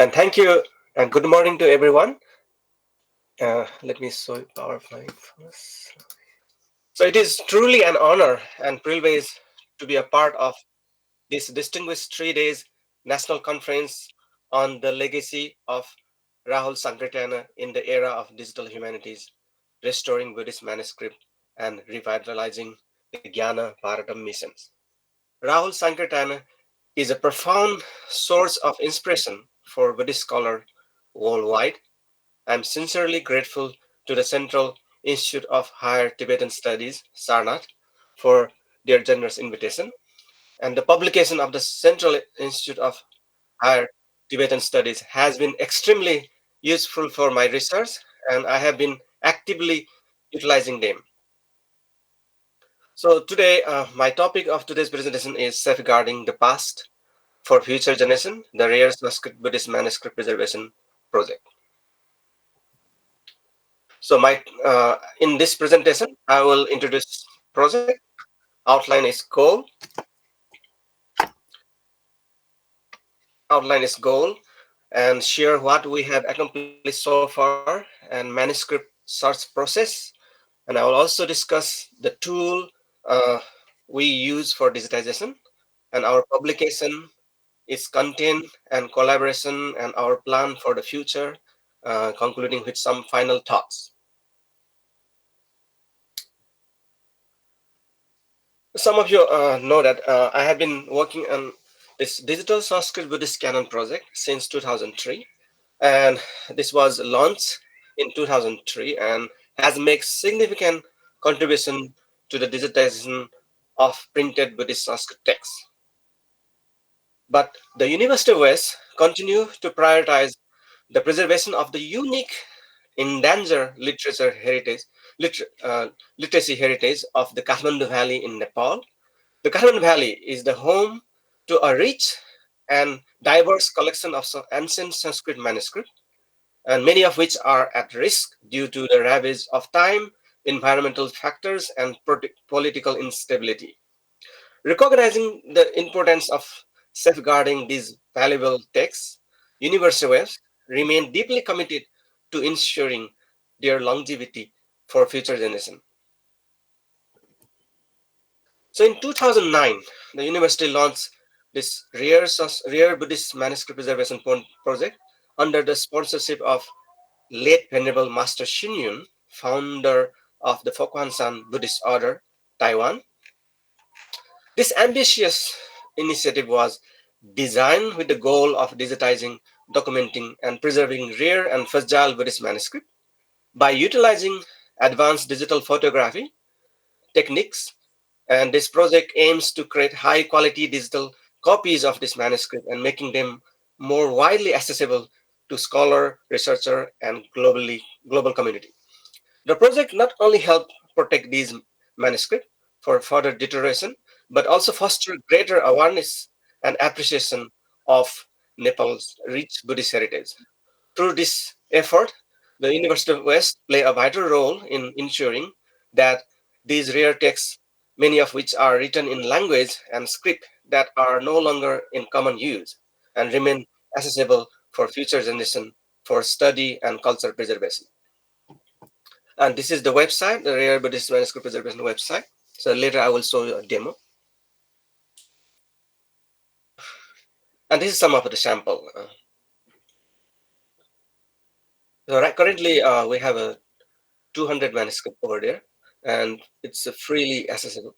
And thank you, and good morning to everyone. Let me show PowerPoint first. So it is truly an honor and privilege to be a part of this distinguished 3 days national conference on the legacy of Rahul Sankrityayan in the era of digital humanities, restoring Buddhist manuscript and revitalizing the Gyana Bharatam missions. Rahul Sankrityayan is a profound source of inspiration for Buddhist scholars worldwide. I'm sincerely grateful to the Central Institute of Higher Tibetan Studies, Sarnath, for their generous invitation. And the publication of the Central Institute of Higher Tibetan Studies has been extremely useful for my research, and I have been actively utilizing them. So today, my topic of today's presentation is safeguarding the past for future generation, the rare Sanskrit Buddhist manuscript preservation project. So in this presentation, I will introduce project, outline its goal, and share what we have accomplished so far and manuscript search process. And I will also discuss the tool uh, we use for digitization and our publication, its content and collaboration, and our plan for the future, concluding with some final thoughts. Some of you know that I have been working on this digital Sanskrit Buddhist Canon project since 2003, and this was launched in 2003 and has made significant contribution to the digitization of printed Buddhist Sanskrit texts. But the University of West continue to prioritize the preservation of the unique endangered literacy heritage of the Kathmandu Valley in Nepal. The Kathmandu Valley is the home to a rich and diverse collection of ancient Sanskrit manuscripts, and many of which are at risk due to the ravage of time, environmental factors, and political instability. Recognizing the importance of safeguarding these valuable texts, universities remain deeply committed to ensuring their longevity for future generations. So in 2009, the university launched this rare Buddhist manuscript preservation project under the sponsorship of late Venerable Master Shinyun, founder of the Fokwansan Buddhist Order, Taiwan. This ambitious initiative was designed with the goal of digitizing, documenting, and preserving rare and fragile Buddhist manuscripts by utilizing advanced digital photography techniques. And this project aims to create high quality digital copies of this manuscript and making them more widely accessible to scholar, researcher, and global community. The project not only helped protect these manuscripts for further deterioration, but also foster greater awareness and appreciation of Nepal's rich Buddhist heritage. Through this effort, the University of West play a vital role in ensuring that these rare texts, many of which are written in language and script that are no longer in common use, and remain accessible for future generation for study and cultural preservation. And this is the website, the Rare Buddhist Manuscript Preservation website. So later I will show you a demo. And this is some of the sample. Currently we have a 200 manuscript over there, and it's freely accessible.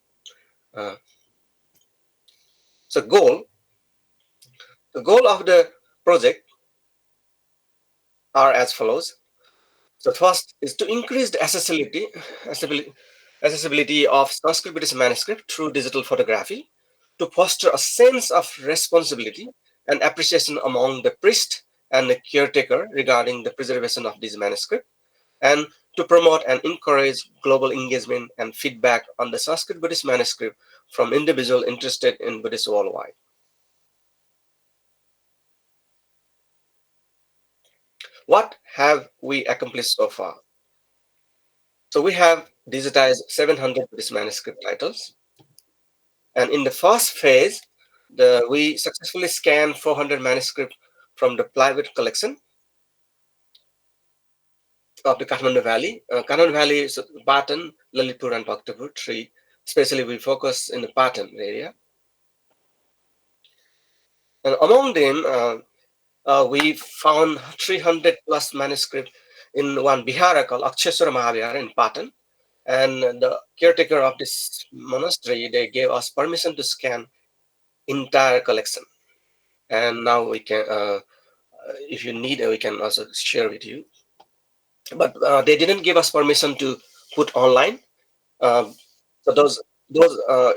Uh, so the goal of the project are as follows. So first is to increase the accessibility of Sanskrit Buddhist manuscript through digital photography, to foster a sense of responsibility and appreciation among the priest and the caretaker regarding the preservation of these manuscripts, and to promote and encourage global engagement and feedback on the Sanskrit Buddhist manuscript from individuals interested in Buddhism worldwide. What have we accomplished so far? So we have digitized 700 Buddhist manuscript titles. And in the first phase, we successfully scanned 400 manuscripts from the private collection of the Kathmandu Valley. Kathmandu Valley is Patan, Lalitpur, and Bhaktapur, three. Especially we focus in the Patan area. And among them, we found 300 plus manuscripts in one Vihara called Aksheswara Mahavihara in Patan. And the caretaker of this monastery, they gave us permission to scan entire collection. And now we can, if you need, we can also share with you. But they didn't give us permission to put online. So those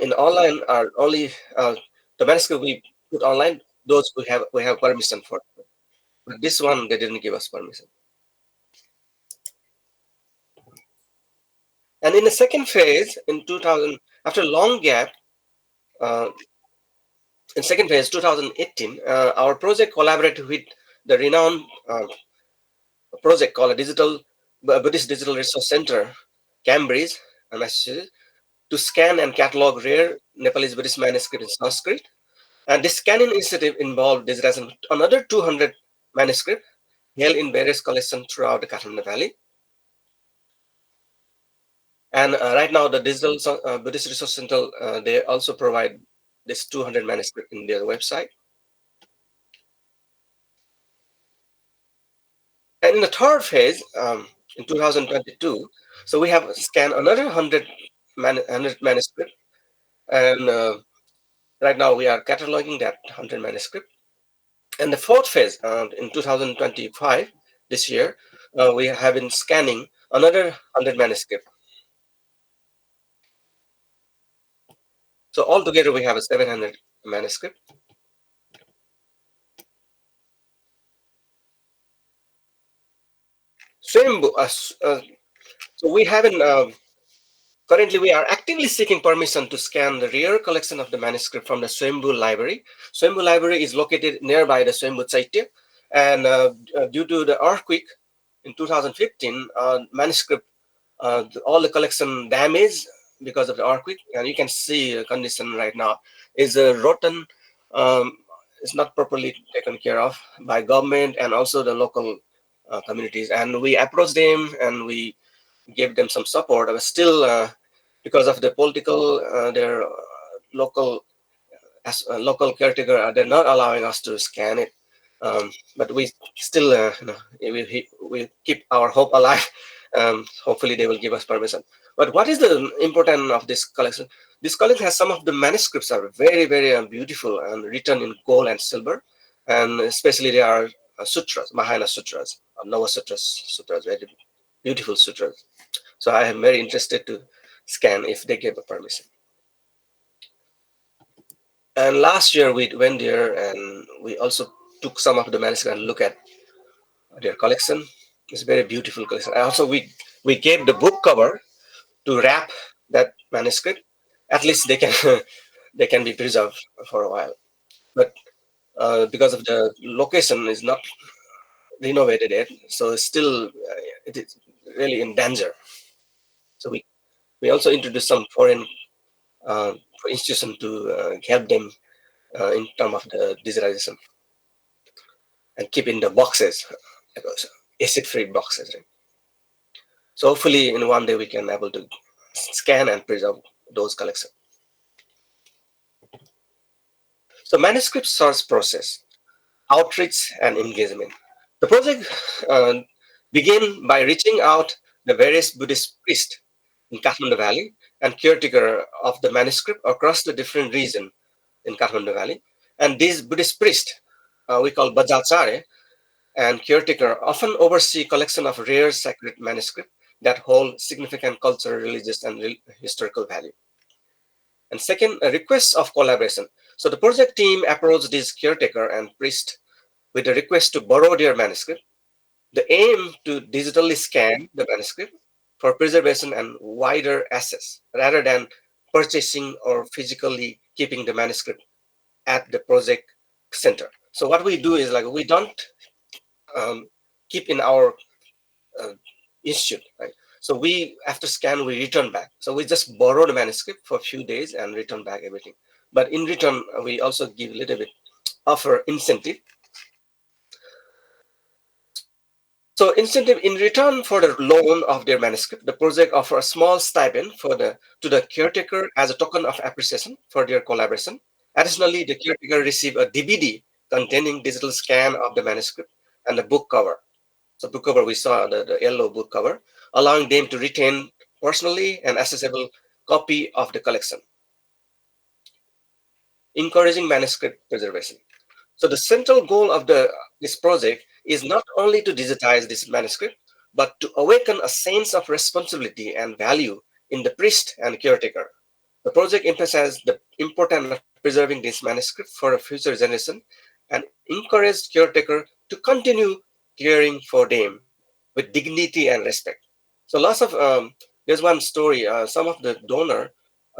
in online are only the manuscript we put online. Those we have permission for. But this one they didn't give us permission. And in the second phase, in 2000, after a long gap, uh, in second phase, 2018, our project collaborated with the renowned project called a Buddhist Digital Resource Center, Cambridge, Massachusetts, to scan and catalog rare Nepalese Buddhist manuscripts in Sanskrit. And this scanning initiative involved digitizing another 200 manuscripts held in various collections throughout the Kathmandu Valley. And right now, the Digital Buddhist Resource Center, they also provide this 200 manuscript in their website. And in the third phase, in 2022, so we have scanned another 100 manuscript, and right now we are cataloging that 100 manuscript. And the fourth phase, in 2025, this year, we have been scanning another 100 manuscript. So altogether, we have a 700 manuscript. So we haven't. Currently, we are actively seeking permission to scan the rare collection of the manuscript from the Swambhu Library. Swambhu Library is located nearby the Swambhu Chaitya, and due to the earthquake in 2015, manuscript, all the collection damaged because of the earthquake, and you can see the condition right now is rotten. It's not properly taken care of by government and also the local communities. And we approached them and we gave them some support, but still, because of the political, their local caretaker, they're not allowing us to scan it. But we still, we keep our hope alive. Hopefully, they will give us permission. But what is the importance of this collection? This collection has some of the manuscripts are very, very beautiful and written in gold and silver, and especially they are sutras, Mahayana sutras, Nava sutras, very beautiful sutras. So I am very interested to scan if they give a permission. And last year we went there and we also took some of the manuscripts and look at their collection. It's a very beautiful collection. Also, we gave the book cover to wrap that manuscript. At least they can they can be preserved for a while. But because of the location is not renovated yet, so still it is really in danger. So we also introduced some foreign institution to help them in terms of the digitalization and keep in the boxes, acid-free boxes. Right? So hopefully in one day we can able to scan and preserve those collections. So manuscript search process, outreach and engagement. The project began by reaching out the various Buddhist priests in Kathmandu Valley and caretaker of the manuscript across the different region in Kathmandu Valley. And these Buddhist priests, we call Bajacharya, and caretaker often oversee collection of rare sacred manuscript that hold significant cultural, religious, and historical value. And second, a request of collaboration. So the project team approached this caretaker and priest with a request to borrow their manuscript. The aim to digitally scan the manuscript for preservation and wider access rather than purchasing or physically keeping the manuscript at the project center. So what we do is like we don't keep in our institute, right? So we after scan we return back. So we just borrow the manuscript for a few days and return back everything. But in return, we also give a little bit offer incentive. So incentive in return for the loan of their manuscript, the project offer a small stipend to the caretaker as a token of appreciation for their collaboration. Additionally, the caretaker receive a DVD containing digital scan of the manuscript and the book cover. So book cover, we saw the yellow book cover, allowing them to retain personally and accessible copy of the collection, encouraging manuscript preservation. So the central goal of this project is not only to digitize this manuscript, but to awaken a sense of responsibility and value in the priest and caretaker. The project emphasizes the importance of preserving this manuscript for a future generation and encouraged caretaker to continue caring for them with dignity and respect. So lots of there's one story. Some of the donor,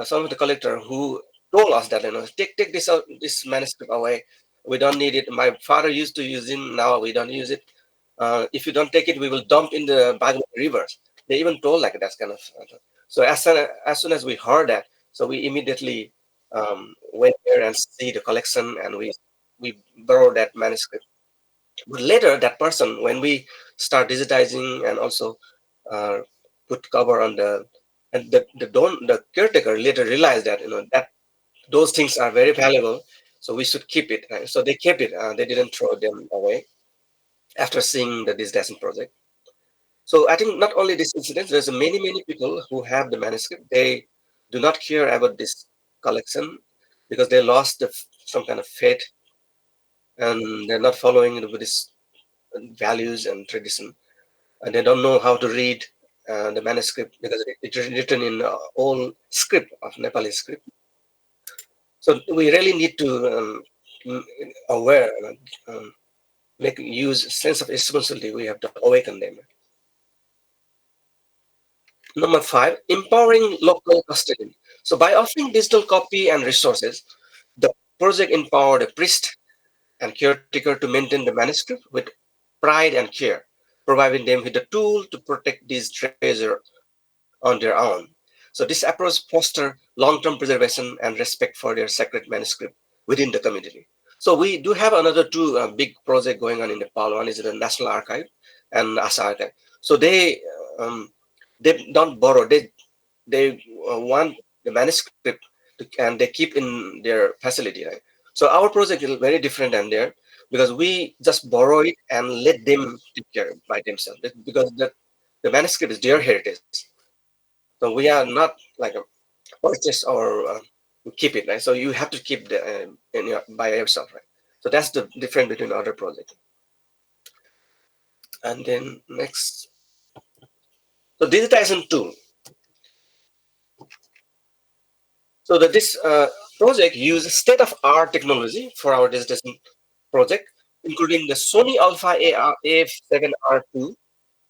some of the collector who told us that take this out, this manuscript away. We don't need it. My father used to use it. Now we don't use it. If you don't take it, we will dump in the Bhagirathi rivers. They even told like that kind of. So as soon as we heard that, so we immediately went there and see the collection, and we borrowed that manuscript. But later, that person, when we start digitizing and also uh, put cover on the caretaker later realized that that those things are very valuable, so we should keep it. Right? So they kept it. They didn't throw them away after seeing the digitization project. So I think not only this incident, there's many people who have the manuscript. They do not care about this collection because they lost some kind of faith and they're not following the Buddhist values and tradition, and they don't know how to read the manuscript because it is written in old script of Nepali script. So we really need to m- aware, make use sense of responsibility. We have to awaken them. Number five, empowering local custodian. So by offering digital copy and resources, the project empowered a priest and caretaker to maintain the manuscript with pride and care, providing them with the tool to protect this treasure on their own. So this approach fosters long-term preservation and respect for their sacred manuscript within the community. So we do have another two big project going on in Nepal. One is the National Archive and Asa Archive. So they don't borrow. They want the manuscript and they keep in their facility, right? So our project is very different than there because we just borrow it and let them take care by themselves because the manuscript is their heritage. So we are not like a purchase or we keep it, right? So you have to keep by yourself, right? So that's the difference between other projects. And then next, so digitization tool. So this project uses state-of-art technology for our digitization project, including the Sony Alpha AF7R2.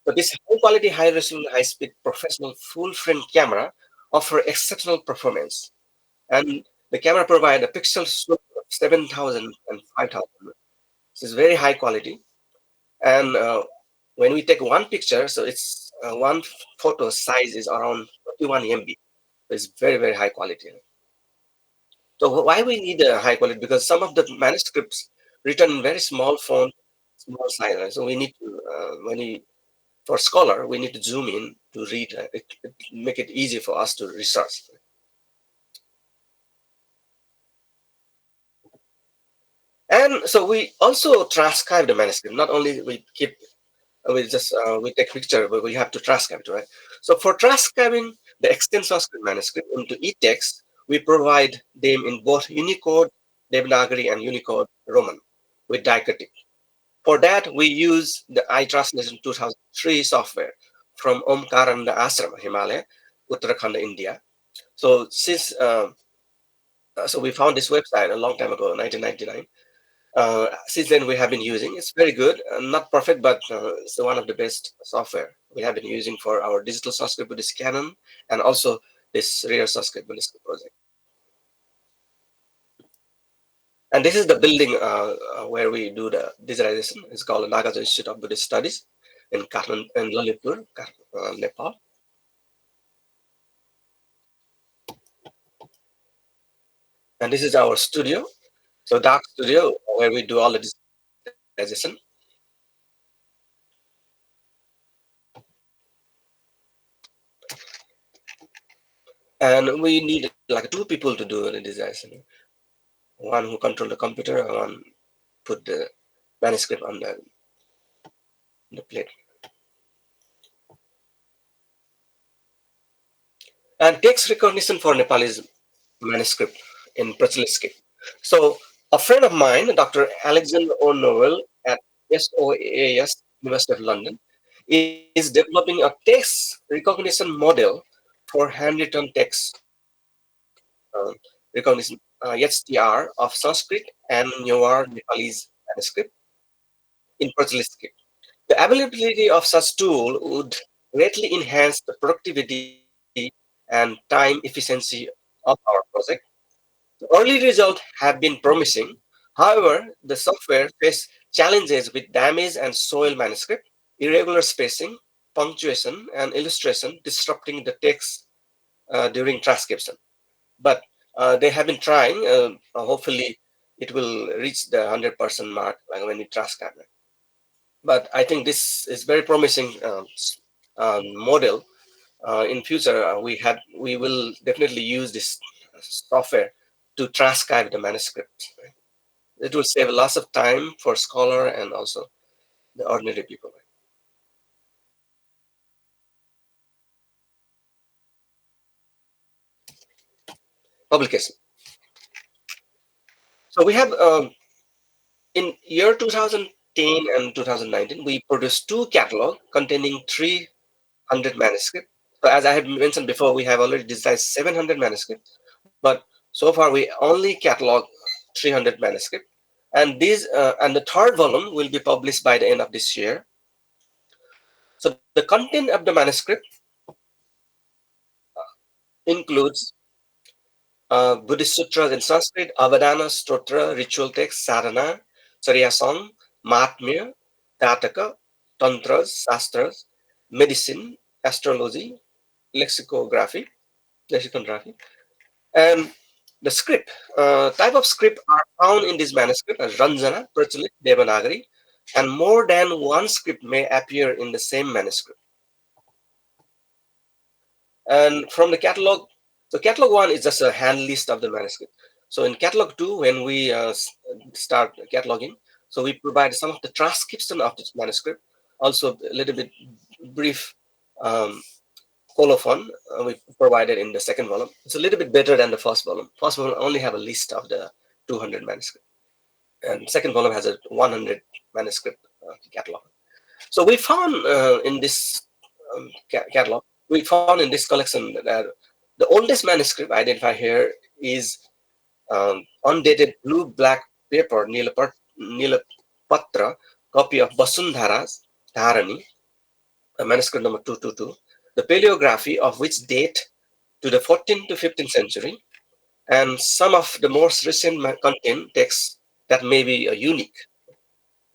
So this high-quality, high-resolution, high-speed, professional full-frame camera offer exceptional performance, and the camera provide a pixel slope of 7,000 and 5,000. This is very high quality, and when we take one picture, so it's one photo size is around 41 MB. It's very high quality. So why we need a high quality? Because some of the manuscripts written in very small font, small size. Right? So we need to when we for scholar we need to zoom in to read. It make it easy for us to research. And so we also transcribe the manuscript. Not only we keep we take picture, but we have to transcribe it, right? So for transcribing the extant Sanskrit manuscript into e-text, we provide them in both Unicode Devanagari and Unicode Roman with diacritic. For that, we use the iTranslation 2003 software from Omkaranda Ashram, Himalaya, Uttarakhand, India. So so we found this website a long time ago, 1999. Since then, we have been using. It's very good, not perfect, but it's one of the best software we have been using for our digital Sanskrit Buddhist Canon and also this rare Sanskrit Buddhist project. And this is the building where we do the digitalization. It's called the Nagarjuna Institute of Buddhist Studies in Kathmandu and Lalitpur, Nepal. And this is our studio, so dark studio where we do all the digitalization. and we need like two people to do the design. One who control the computer, and one put the manuscript on the plate. And text recognition for Nepalese manuscript in Prachalistic. So a friend of mine, Dr. Alexander O'Nowell at SOAS, University of London, is developing a text recognition model for handwritten text recognition, HTR, of Sanskrit and Newer Nepalese manuscript in Prachalistic. The availability of such tool would greatly enhance the productivity and time efficiency of our project. The early results have been promising. However, the software faced challenges with damage and soiled manuscript, irregular spacing, punctuation, and illustration disrupting the text during transcription. But they have been trying. Hopefully, it will reach the 100% mark like when you transcribe it. But I think this is very promising model. In future, we will definitely use this software to transcribe the manuscript. It will save lots of time for scholar and also the ordinary people. Publication. So we have in year 2010 and 2019, we produced two catalog containing 300 manuscripts. So as I had mentioned before, we have already digitized 700 manuscripts, but so far we only catalog 300 manuscripts. And the third volume will be published by the end of this year. So the content of the manuscript includes Buddhist sutras in Sanskrit, Avadana, Stotra, ritual text, sadhana, Charya song, Mahatmya, Tataka, Tantras, Shastras, medicine, astrology, lexicography, lexicography, and the script. Type of script are found in this manuscript as Ranjana, Prachalit, Devanagari, and more than one script may appear in the same manuscript. And from the catalog, so catalog one is just a hand list of the manuscript. So in catalog two, when we start cataloging, so we provide some of the transcription of this manuscript, also a little bit brief um, colophon we provided in the second volume. It's a little bit better than the first volume. First volume only have a list of the 200 manuscript, and second volume has a 100 manuscript catalog. So we found in this catalog, we found in this collection that the oldest manuscript identified here is undated blue-black paper Nilapatra copy of Vasundhara's Dharani, manuscript number 222, the paleography of which date to the 14th to 15th century, and some of the most recent contain texts that may be unique.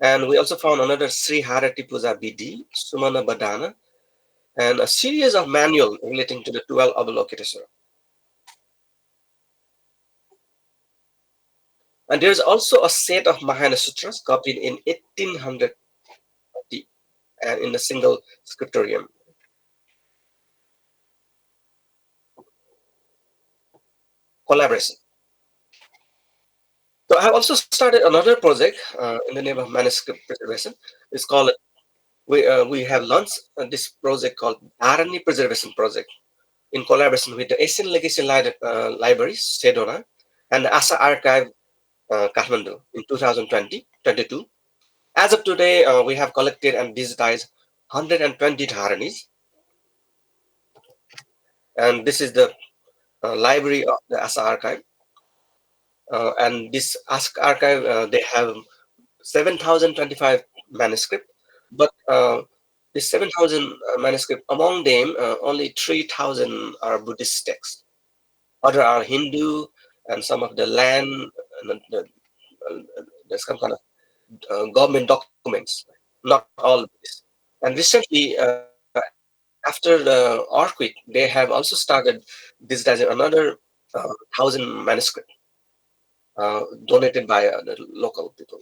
And we also found another Sri Harati Puja BD, Sumana Badana, and a series of manual relating to the 12 Avalokiteswara. And there's also a set of Mahayana Sutras copied in 1800 and in a single scriptorium. Collaboration. So I have also started another project in the name of Manuscript Preservation. It's called, we have launched this project called Dharani Preservation Project in collaboration with the Asian Legacy Library, Sedona, and the Asa Archive, Kathmandu in 2020-22. As of today, we have collected and digitized 120 Dharanis, and this is the library of the Asa Archive. And this Ask Archive, they have 7,025 manuscript, but this 7,000 manuscript, among them, only 3,000 are Buddhist texts. Other are Hindu and some of the land, and there's some kind of government documents, not all of this. And recently, after the earthquake, they have also started digitizing another 1,000 manuscript donated by the local people.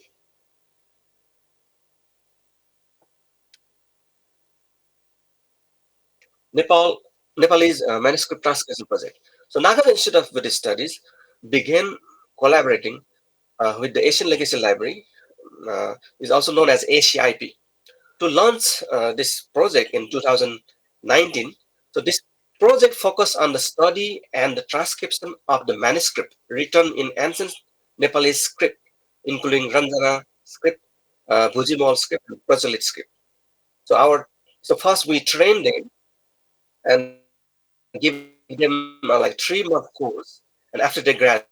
Nepal Nepalese manuscript transcription project. So Nagaland Institute of Buddhist Studies began collaborating with the Asian Legacy Library, is also known as ACIP, to launch this project in 2019. So this project focused on the study and the transcription of the manuscript written in ancient Nepalese script, including Ranjana script, Bhujimol script, and Prachalit script. So first we trained them and give them like 3-month course, and after they graduate,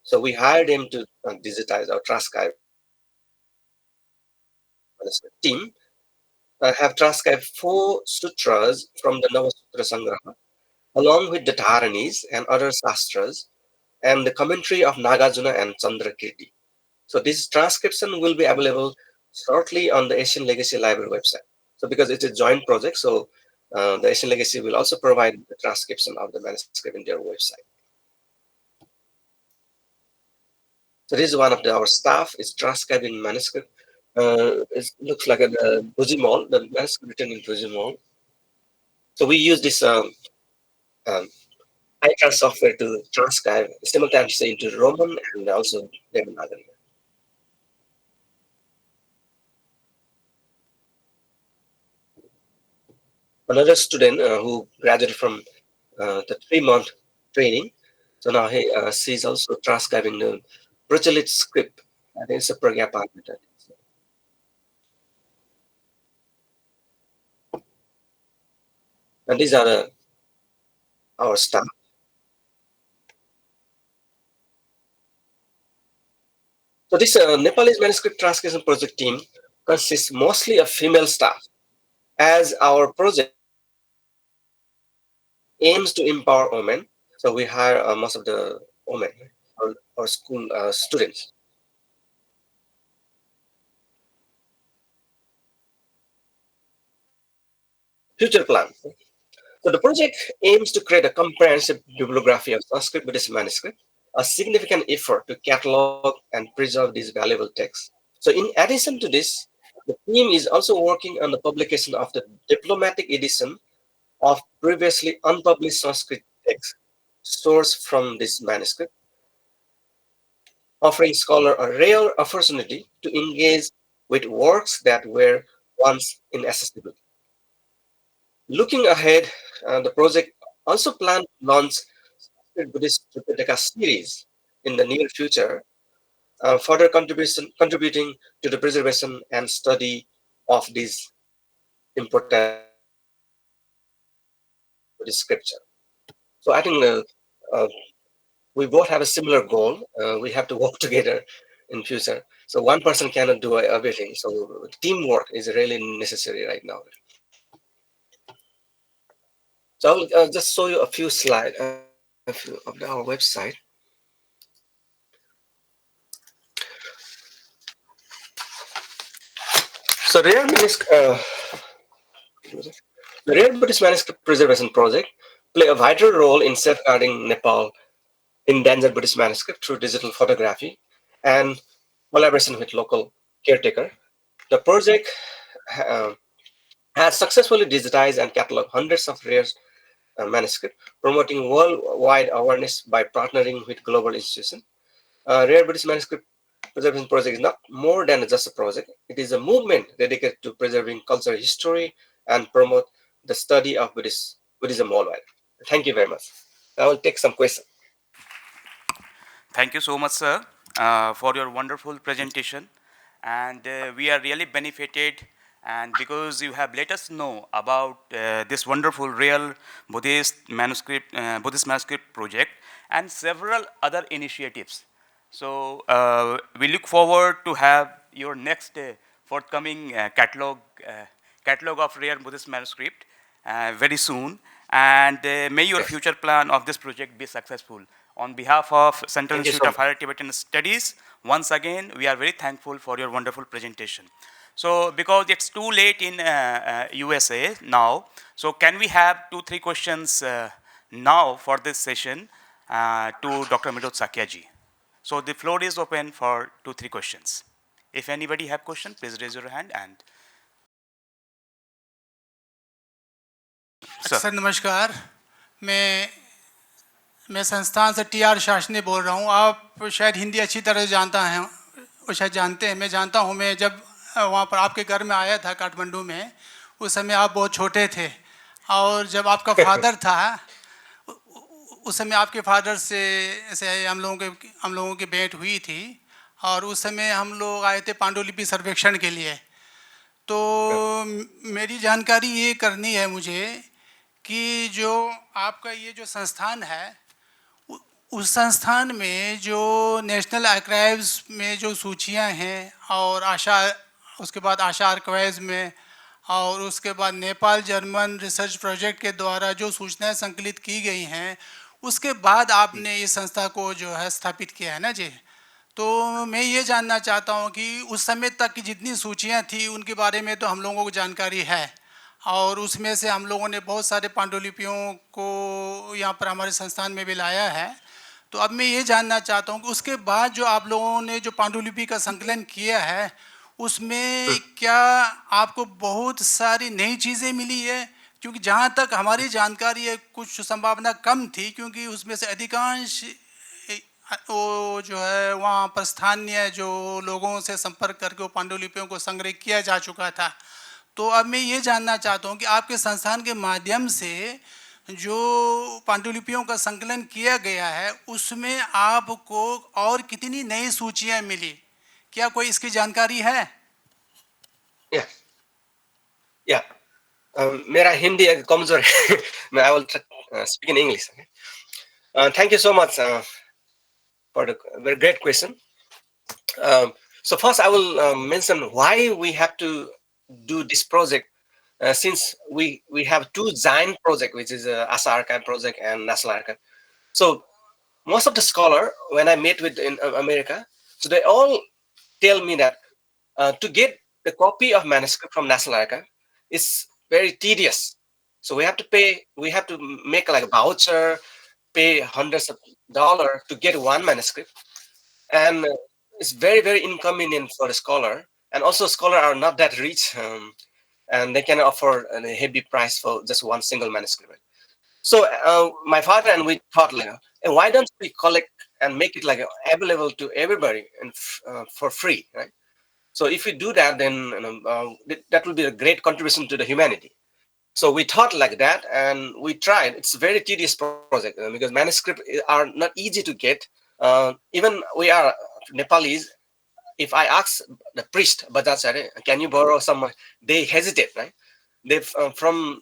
so we hired them to digitize or transcribe manuscript. Team have transcribed 4 sutras from the Navasutra Sangraha, along with the Dharanis and other sastras, and the commentary of Nagarjuna and Chandrakirti. So this transcription will be available shortly on the Asian Legacy Library website. So because it's a joint project, so the Asian Legacy will also provide the transcription of the manuscript in their website. So this is one of our staff is transcribing manuscript. It looks like a Bhujimol, the manuscript written in Bhujimol. So we use this um, iTrans software to transcribe simultaneously into Roman and also Devanagari. Another student who graduated from the 3-month training, so now she's also transcribing the Prachalit script. I think it's a Pragya Parmita. And these are our staff. So this Nepalese manuscript transcription project team consists mostly of female staff, as our project aims to empower women. So we hire most of the women or school students. Future plan. So the project aims to create a comprehensive bibliography of Sanskrit Buddhist manuscript, a significant effort to catalog and preserve these valuable texts. So in addition to this, the team is also working on the publication of the diplomatic edition of previously unpublished Sanskrit texts sourced from this manuscript, offering scholar a rare opportunity to engage with works that were once inaccessible. Looking ahead, the project also plans to launch Sanskrit Buddhist Tripitaka series in the near future, further contributing to the preservation and study of this important Buddhist scripture. So I think we both have a similar goal. We have to work together in future. So one person cannot do everything. So teamwork is really necessary right now. So I'll just show you a few slides of our website. So the Rare Buddhist Manuscript Preservation Project play a vital role in safeguarding Nepal endangered Buddhist manuscript through digital photography and collaboration with local caretaker. The project uh, has successfully digitized and cataloged hundreds of rare manuscripts, promoting worldwide awareness by partnering with global institutions. Rare Buddhist Manuscript Preservation Project is not more than just a project. It is a movement dedicated to preserving cultural history and promote the study of Buddhism worldwide. Thank you very much. I will take some questions. Thank you so much, sir, for your wonderful presentation. And we are really benefited, and because you have let us know about this wonderful real Buddhist manuscript project, and several other initiatives. So we look forward to have your next forthcoming catalog of rare Buddhist manuscript very soon. And may your Yes. future plan of this project be successful. On behalf of Central Thank you Institute so of much. Higher Tibetan Studies, once again, we are very thankful for your wonderful presentation. So, because it's too late in USA now, so can we have 2-3 questions now for this session to Dr. Miroj Sakyaji? So the floor is open for 2-3 questions. If anybody have question, please raise your hand. And sir. Sir नमस्कार, मैं मैं संस्थान से T R Shasni बोल रहा हूँ। आप शायद हिंदी अच्छी तरह से जानता हैं, वो शायद जानते हैं। मैं जानता हूँ, मैं जब वहाँ पर आपके घर में आया था काठमांडू में, उस समय आप बहुत छोटे थे। और जब आपका फादर था, उस समय आपके फादर से हम लोगों की भेंट हुई थी। और उस समय हम लोग आए थे पांडुलिपि सर्वेक्षण के लिए। तो मेरी जानकारी ये करनी है मुझे कि जो आपका ये जो संस्थान है, उस संस्थान में जो नेशनल आर्काइव्स में जो सूचियां हैं, और उसके बाद आशा आर्काइव्स में, और उसके बाद नेपाल जर्मन रिसर्च प्रोजेक्ट के द्वारा जो सूचनाएं संकलित की गई हैं, उसके बाद आपने इस संस्था को जो है स्थापित किया है ना जी। तो मैं ये जानना चाहता हूँ कि उस समय तक की जितनी सूचियाँ थी उनके बारे में तो हम लोगों को जानकारी है, और उसमें से हम लोगों ने बहुत सारे पांडुलिपियों को यहाँ पर हमारे संस्थान में भी लाया है। तो अब मैं ये जानना चाहता हूँ कि उसके बाद जो आप लोगों ने जो पांडुलिपि का संकलन किया है, उसमें क्या आपको बहुत सारी नई चीज़ें मिली है? क्योंकि जहाँ तक हमारी जानकारी है, कुछ संभावना कम थी, क्योंकि उसमें से अधिकांश वो जो है वहाँ पर स्थानीय जो लोगों से संपर्क करके वो पांडुलिपियों को संग्रह किया जा चुका था। तो अब मैं ये जानना चाहता हूँ कि आपके संस्थान के माध्यम से जो पांडुलिपियों का संकलन किया गया है, उसमें आपको और कितनी नई सूचियाँ मिली? क्या कोई इसकी जानकारी है? Yeah, yeah. मेरा हिंदी कमजोर है. I will speak in English. Okay? Thank you so much for the very great question. So first, I will mention why we have to do this project. Since we have two giant projects, which is ASA Archive project and National Archive. So most of the scholar, when I met with in America, so they all tell me that to get the copy of manuscript from National Archive is very tedious. So we have to pay, we have to make like a voucher, pay hundreds of dollars to get one manuscript, and it's very very inconvenient for the scholar. And also, scholar are not that rich, and they can afford a heavy price for just one single manuscript. Right? So my father and we thought like, "Hey, why don't we collect and make it like available to everybody and for free, right? So if we do that, then that will be a great contribution to the humanity." So we thought like that, and we tried. It's a very tedious project because manuscripts are not easy to get. Even we are Nepalis. If I ask the priest, Bajacharya, can you borrow some? They hesitate, right? They from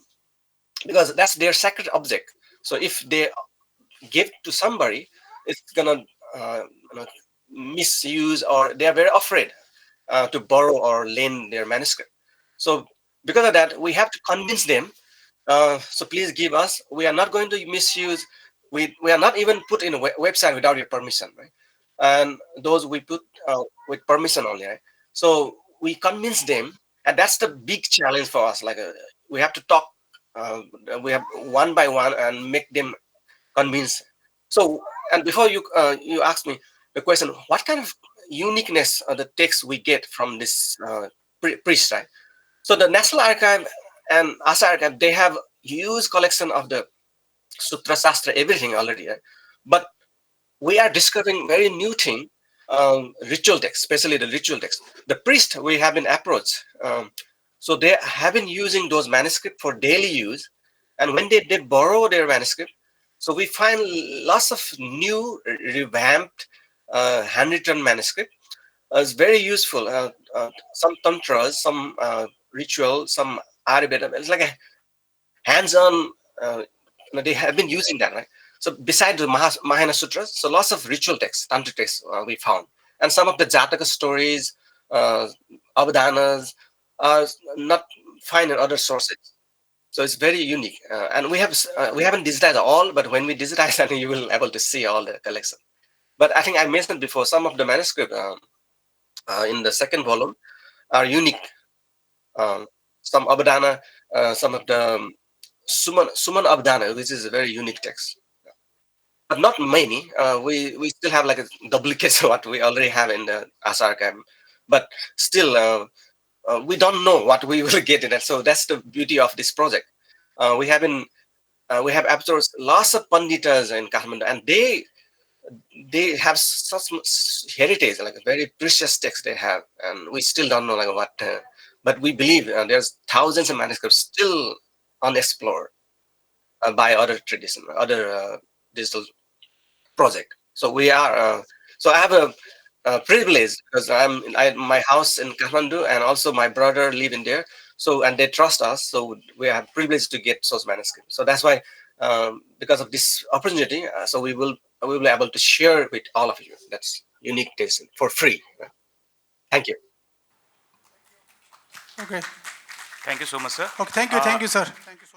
because that's their sacred object. So if they give to somebody, it's gonna you know, misuse, or they are very afraid to borrow or lend their manuscript. So because of that, we have to convince them. So please give us. We are not going to misuse. We are not even put in a website without your permission, right? And those we put with permission only, right? So we convince them, and that's the big challenge for us. Like we have to talk. We have one by one and make them convince. So, and before you ask me the question, what kind of uniqueness of the text we get from this priest, right? So the National Archive and Asa Archive, they have huge collection of the Sutra Shastra, everything already, right? But we are discovering very new thing, ritual text, especially the ritual text. The priest we have been approached, so they have been using those manuscripts for daily use, and when they borrow their manuscript, so we find lots of new revamped handwritten manuscript. It's very useful. Some tantras, some ritual, some Ayurveda. It's like a hands-on. They have been using that, right? So beside the Mahayana Sutras, so lots of ritual texts, tantric texts we found, and some of the Jataka stories, avadanas, are not find in other sources. So it's very unique, and we haven't digitized all, but when we digitize, I think you will able to see all the collection. But I think I mentioned before, some of the manuscript in the second volume are unique. Some Abadana, some of the Suman Abdana, which is a very unique text, but not many. We still have like a duplicate of what we already have in the Asa archive, but still we don't know what we will get in it. So that's the beauty of this project. We have been We have absorbed lots of panditas in Kathmandu, and they have such heritage, like a very precious text they have, and we still don't know like what. But we believe there's thousands of manuscripts still unexplored by other tradition, other digital project. So we are. So I have a privilege because my house in Kathmandu, and also my brother live in there. So and they trust us. So we have privilege to get source manuscript. So that's why, because of this opportunity, so we will be able to share with all of you. That's unique taste for free. Thank you. Okay. Thank you so much, sir. Okay. Thank you. Thank you, sir. Thank you so much.